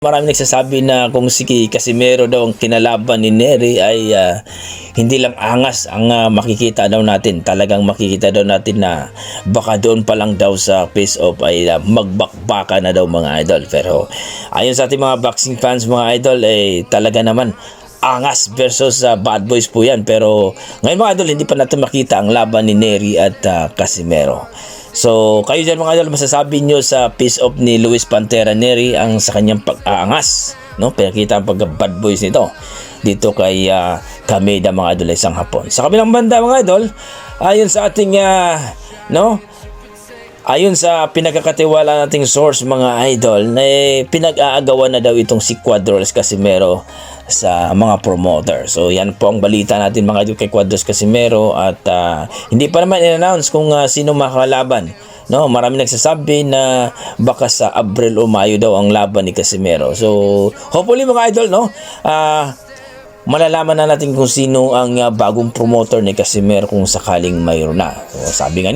Marami nagsasabi na kung si Casimero daw ang kinalaban ni Nery ay hindi lang angas ang makikita daw natin. Talagang makikita daw natin na baka doon pa lang daw sa face-off ay magbakbaka na daw mga idol. Pero ayon sa ating mga boxing fans mga idol, talaga naman angas versus bad boys po yan. Pero ngayon mga idol, hindi pa natin makita ang laban ni Nery at Casimero. So, kayo dyan mga idol, masasabi nyo sa face-off ni Luis Pantera Nery ang sa kanyang pag-aangas, no? Pinakita ang pagka-bad boys nito dito kay Kameda mga idol, isang Hapon. Sa kabilang banda mga idol, ayon sa ating ayon sa pinagkakatiwala nating source mga idol, pinag-aagawan na daw itong si Cuadros Casimero sa mga promoter. So yan po ang balita natin mga idol kay Cuadros Casimero at hindi pa naman in-announce kung sino makakalaban. No, marami nagsasabi na baka sa Abril o Mayo daw ang laban ni Casimero. So hopefully mga idol, no, malalaman na natin kung sino ang bagong promoter ni Casimero kung sakaling mayroon na. So sabi nga